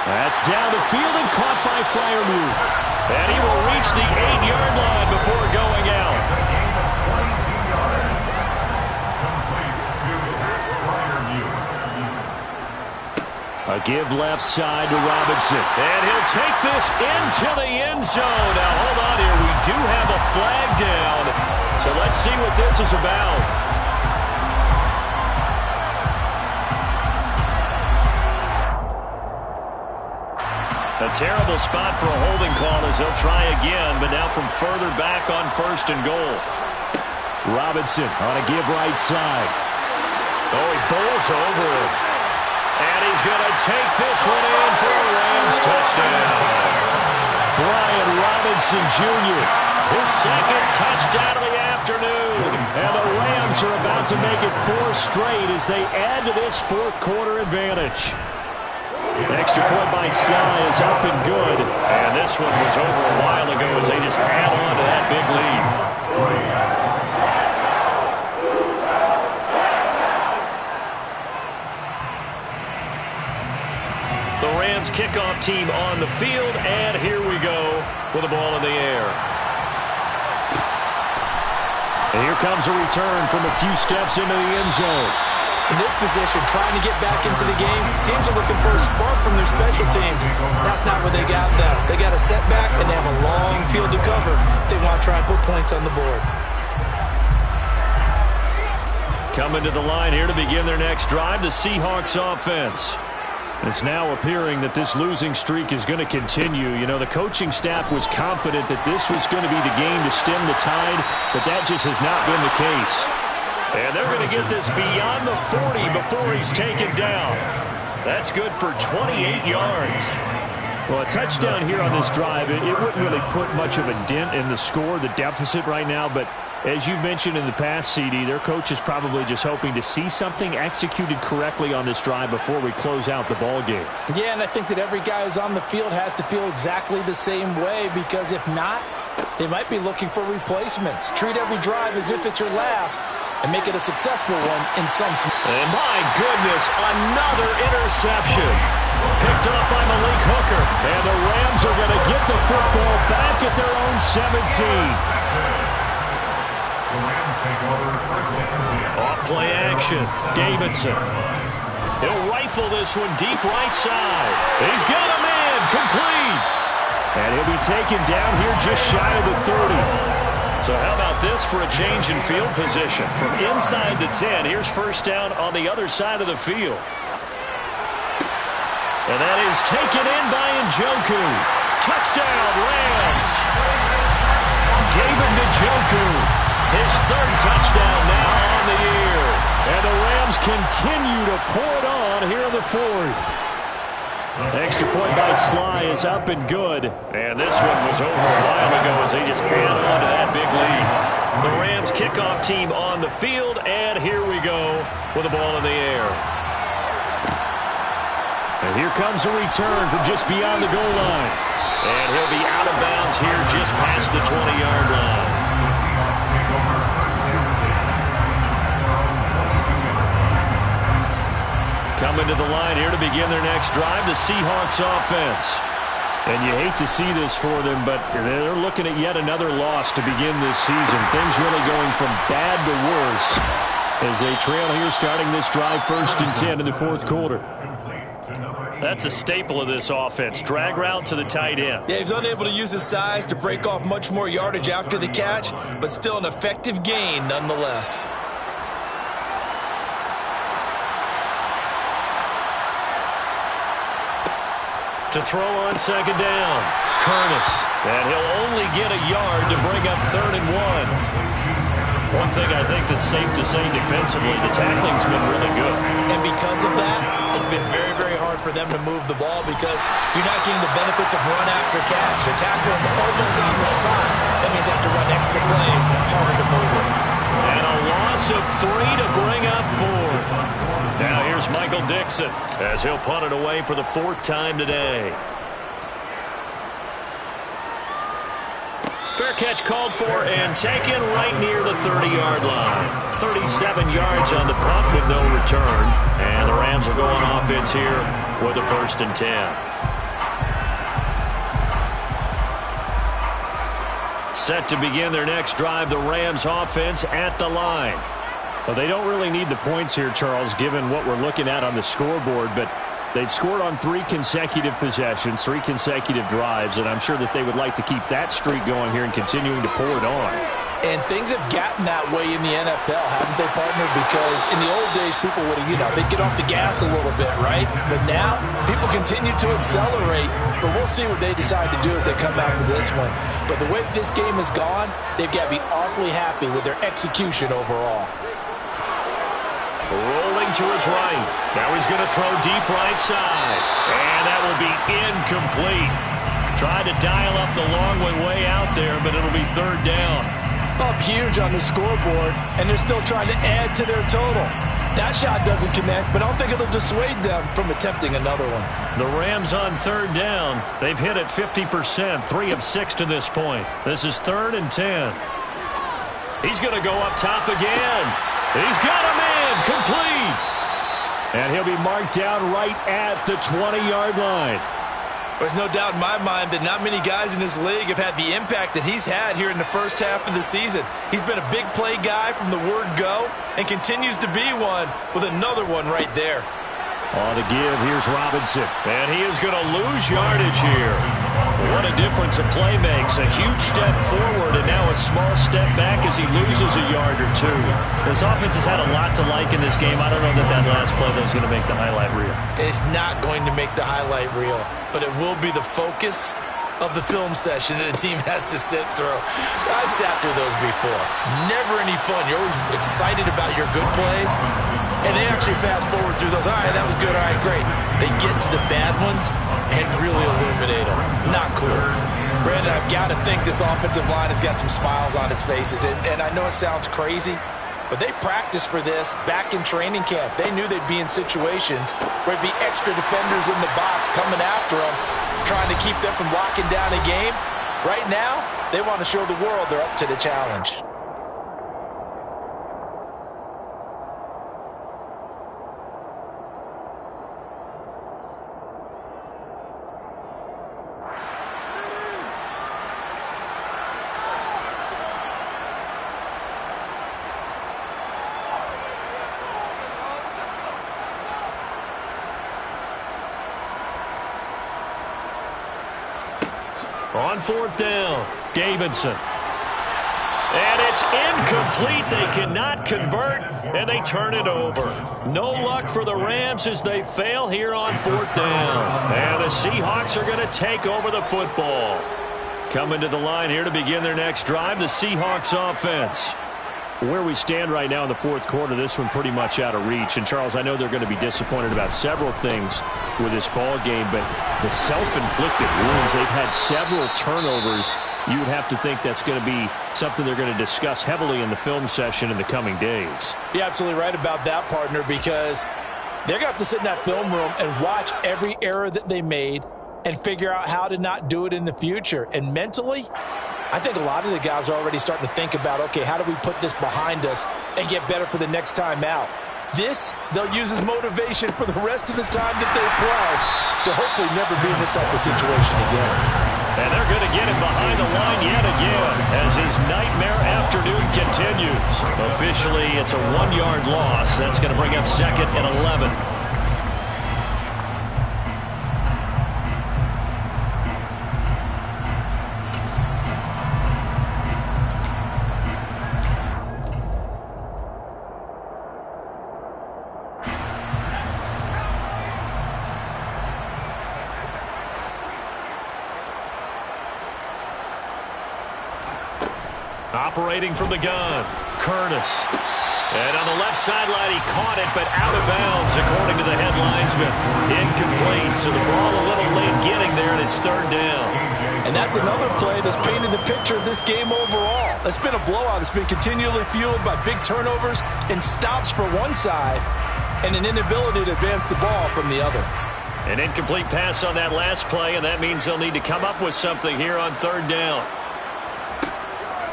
That's down the field and caught by Freiermuth. And he will reach the 8-yard line before going out. A give left side to Robinson. And he'll take this into the end zone. Now, hold on here. We do have a flag down. So let's see what this is about. A terrible spot for a holding call as they'll try again, but now from further back on first and goal. Robinson on a give right side. Oh, he bowls over him. And he's going to take this one in for a Rams touchdown. Brian Robinson Jr., his 2nd touchdown of the afternoon. And the Rams are about to make it 4 straight as they add to this fourth quarter advantage. An extra point by Sly is up and good. And this one was over a while ago as they just add on to that big lead. The Rams kickoff team on the field, and here we go with the ball in the air. And here comes a return from a few steps into the end zone. In this position, trying to get back into the game, teams are looking for a spark from their special teams. That's not what they got, though. They got a setback, and they have a long field to cover if they want to try and put points on the board. Coming to the line here to begin their next drive, the Seahawks offense. It's now appearing that this losing streak is going to continue. You know, the coaching staff was confident that this was going to be the game to stem the tide, but that just has not been the case. And they're going to get this beyond the 40 before he's taken down. That's good for 28 yards. Well, a touchdown here on this drive, it wouldn't really put much of a dent in the score, the deficit right now, but as you mentioned in the past, CD, their coach is probably just hoping to see something executed correctly on this drive before we close out the ball game. Yeah, and I think that every guy who's on the field has to feel exactly the same way, because if not, they might be looking for replacements. Treat every drive as if it's your last and make it a successful one in some... And my goodness, another interception. Picked up by Malik Hooker. And the Rams are going to get the football back at their own 17. Off play action. Davidson. He'll rifle this one deep right side. He's got a man. Complete. And he'll be taken down here just shy of the 30. So how about this for a change in field position? From inside the 10, here's first down on the other side of the field. And that is taken in by Njoku. Touchdown, Rams. David Njoku. His third touchdown now on the year. And the Rams continue to pour it on here in the fourth. Extra point by Sly is up and good. And this one was over a while ago as they just hang on to that big lead. The Rams kickoff team on the field. And here we go with the ball in the air. And here comes a return from just beyond the goal line. And he'll be out of bounds here just past the 20-yard line. Coming to the line here to begin their next drive, the Seahawks offense. And you hate to see this for them, but they're looking at yet another loss to begin this season. Things really going from bad to worse as they trail here starting this drive 1st and 10 in the fourth quarter. That's a staple of this offense. Drag route to the tight end. Yeah, he's unable to use his size to break off much more yardage after the catch, but still an effective gain nonetheless. To throw on second down, Curtis. And he'll only get a yard to bring up 3rd and 1. One thing I think that's safe to say defensively, the tackling's been really good. And because of that, it's been very, very hard for them to move the ball because you're not getting the benefits of run after catch. You're tackling almost on the spot. That means you have to run extra plays, harder to move it. And a loss of 3 to bring up 4. Now here's Michael Dixon as he'll punt it away for the 4th time today. Fair catch called for and taken right near the 30-yard line. 37 yards on the punt with no return. And the Rams will go on offense here with a 1st and 10. Set to begin their next drive, the Rams offense at the line. Well, they don't really need the points here, Charles, given what we're looking at on the scoreboard, but they've scored on 3 consecutive possessions, 3 consecutive drives, and I'm sure that they would like to keep that streak going here and continuing to pour it on. And things have gotten that way in the NFL, haven't they, partner? Because in the old days, people would, they'd get off the gas a little bit, right? But now, people continue to accelerate, but we'll see what they decide to do as they come back with this one. But the way that this game has gone, they've got to be awfully happy with their execution overall. Rolling to his right. Now he's going to throw deep right side. And that will be incomplete. Tried to dial up the long way out there, but it'll be 3rd down. Up huge on the scoreboard, and they're still trying to add to their total. That shot doesn't connect, but I don't think it'll dissuade them from attempting another one. The Rams on 3rd down. They've hit it 50%, 3 of 6 to this point. This is 3rd and 10. He's going to go up top again. He's got a man, complete. And he'll be marked down right at the 20-yard line. There's no doubt in my mind that not many guys in this league have had the impact that he's had here in the first half of the season. He's been a big play guy from the word go and continues to be one with another one right there. On the give, here's Robinson. And he is going to lose yardage here. what a difference a play makes. A huge step forward and now a small step back as he loses a yard or two. This offense has had a lot to like in this game. I don't know that last play is going to make the highlight reel. It's not going to make the highlight reel, but it will be the focus of the film session that the team has to sit through. I've sat through those before. Never any fun. You're always excited about your good plays, and they actually fast forward through those. All right, that was good. All right, great. They get to the bad ones and really illuminate them. Not cool. Brandon, I've got to think this offensive line has got some smiles on its faces, and I know it sounds crazy, but they practiced for this back in training camp. They knew they'd be in situations where there'd be extra defenders in the box coming after them, trying to keep them from locking down a game. Right now, they want to show the world they're up to the challenge. On fourth down, Davidson. And it's incomplete. They cannot convert, and they turn it over. No luck for the Rams as they fail here on fourth down. And the Seahawks are going to take over the football. Coming to the line here to begin their next drive, the Seahawks offense. Where we stand right now in the fourth quarter, this one pretty much out of reach. And, Charles, I know they're going to be disappointed about several things with this ball game, but the self-inflicted wounds, they've had several turnovers. You would have to think that's going to be something they're going to discuss heavily in the film session in the coming days. You're absolutely right about that, partner, because they're going to have to sit in that film room and watch every error that they made and figure out how to not do it in the future. And mentally, I think a lot of the guys are already starting to think about, okay, how do we put this behind us and get better for the next time out? This, they'll use as motivation for the rest of the time that they play to hopefully never be in this type of situation again. And they're going to get him behind the line yet again as his nightmare afternoon continues. Officially, it's a 1-yard loss. That's going to bring up 2nd and 11. Operating from the gun, Curtis. And on the left sideline, he caught it, but out of bounds, according to the head linesman. Incomplete, so the ball a little late getting there, and it's 3rd down. And that's another play that's painted the picture of this game overall. It's been a blowout. It's been continually fueled by big turnovers and stops for one side and an inability to advance the ball from the other. An incomplete pass on that last play, and that means they'll need to come up with something here on 3rd down.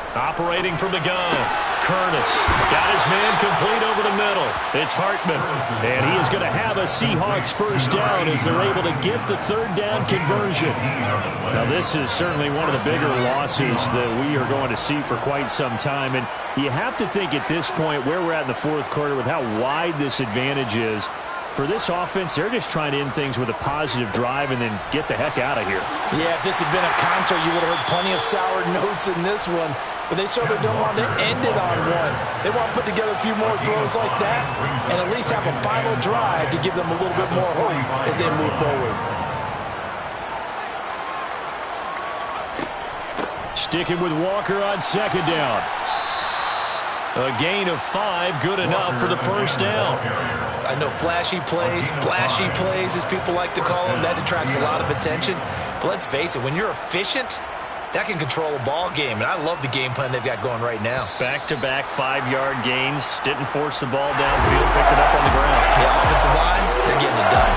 Operating from the gun, Curtis got his man complete over the middle. It's Hartman, and he is going to have a Seahawks 1st down as they're able to get the 3rd down conversion. Now, this is certainly one of the bigger losses that we are going to see for quite some time, and you have to think at this point where we're at in the fourth quarter with how wide this advantage is. For this offense, they're just trying to end things with a positive drive and then get the heck out of here. Yeah, if this had been a contra, you would have heard plenty of sour notes in this one. But they certainly don't want to end it on one. They want to put together a few more throws like that and at least have a final drive to give them a little bit more hope as they move forward. Sticking with Walker on 2nd down. A gain of 5, good enough for the 1st down. I know flashy plays, as people like to call them, that attracts a lot of attention. But let's face it, when you're efficient, that can control a ball game. And I love the game plan they've got going right now. Back-to-back 5-yard gains. Didn't force the ball downfield, picked it up on the ground. The offensive line, they're getting it done.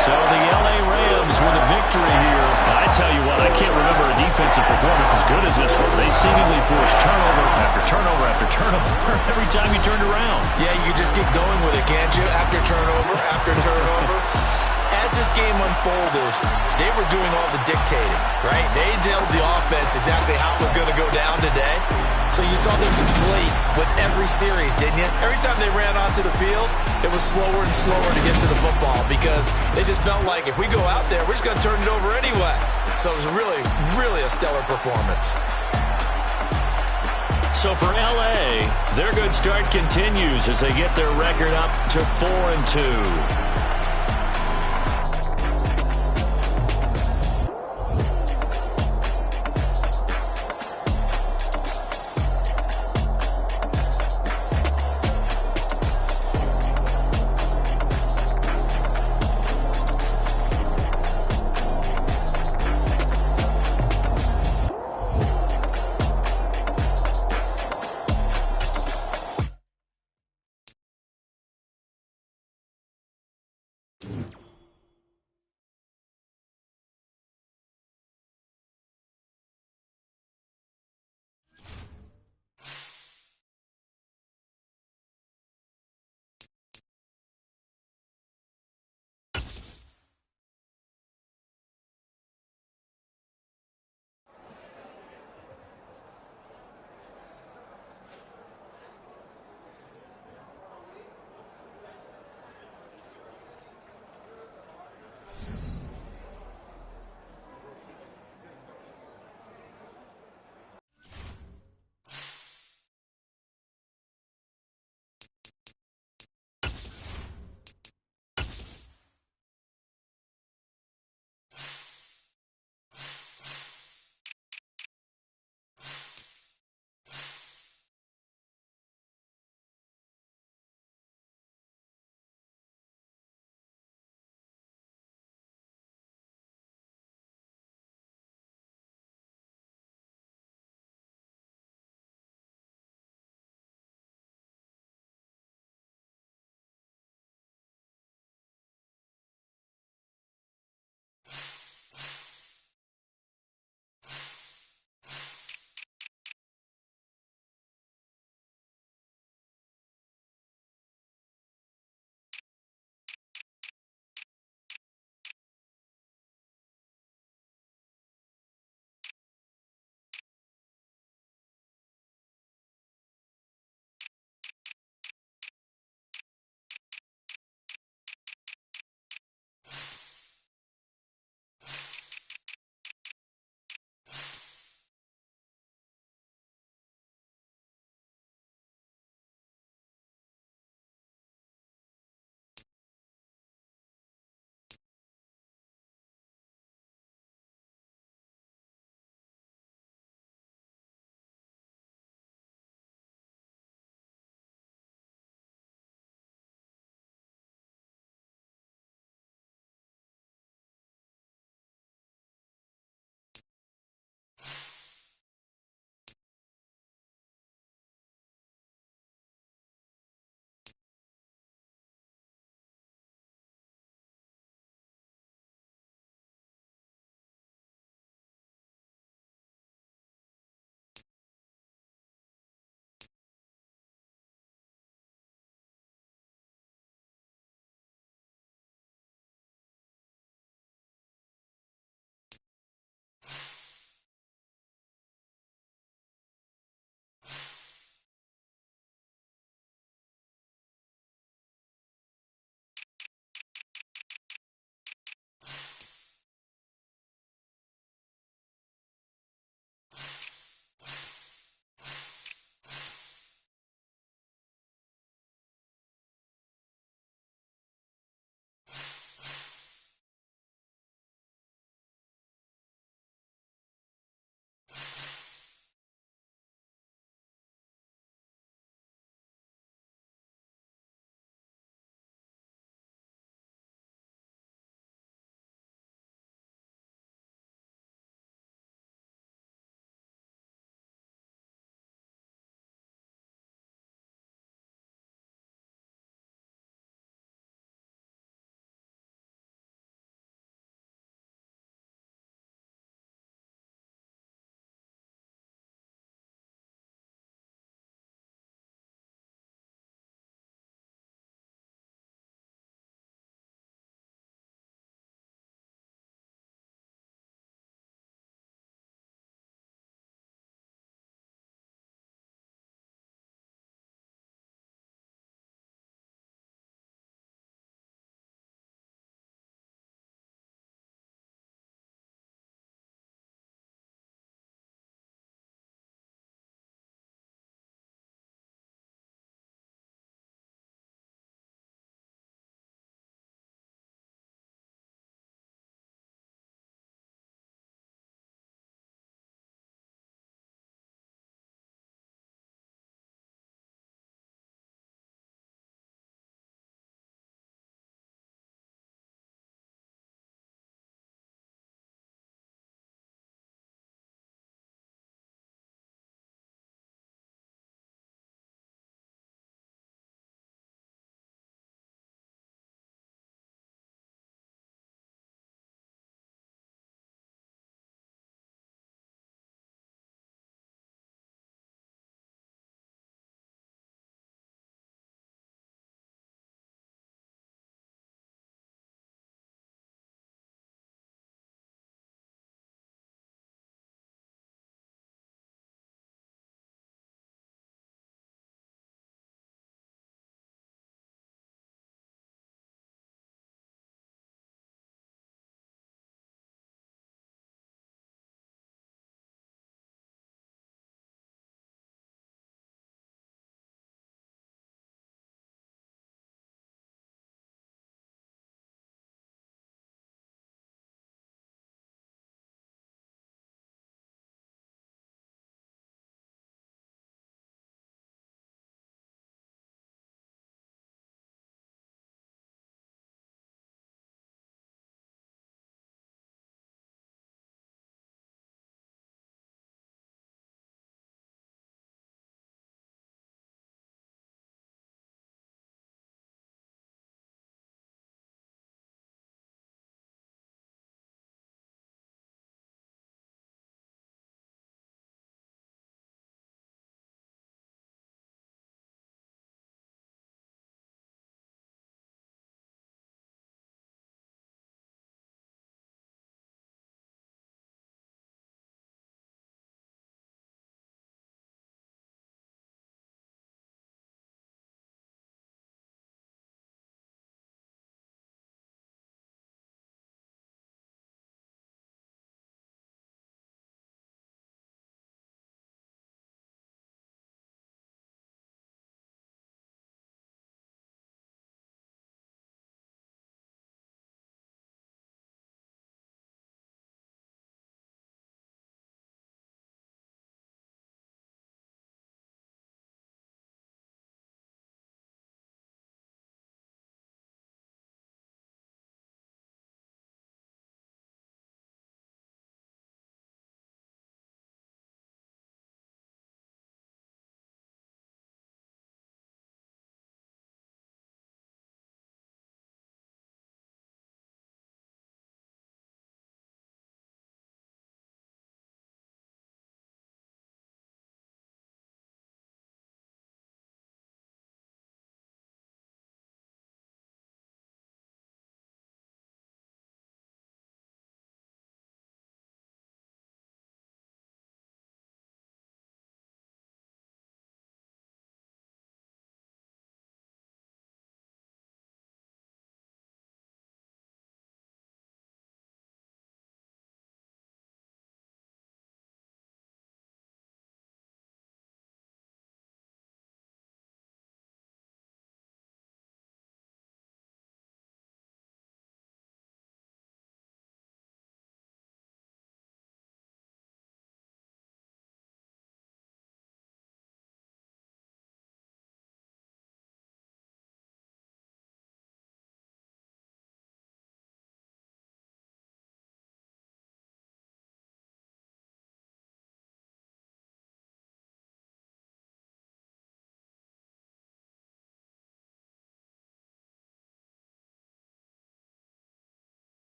So the L.A. Rams with a victory here. I tell you what, I can't remember a defensive performance as good as this one. They seemingly forced turnover after turnover after turnover every time you turned around. Yeah, you can just get going with it, can't you? After turnover after turnover. As this game unfolded, they were doing all the dictating, right? They told the offense exactly how it was going to go down today. So you saw them complete with every series, didn't you? Every time they ran onto the field, it was slower and slower to get to the football because they just felt like if we go out there, we're just going to turn it over anyway. So it was really, really a stellar performance. So for L.A., their good start continues as they get their record up to 4-2.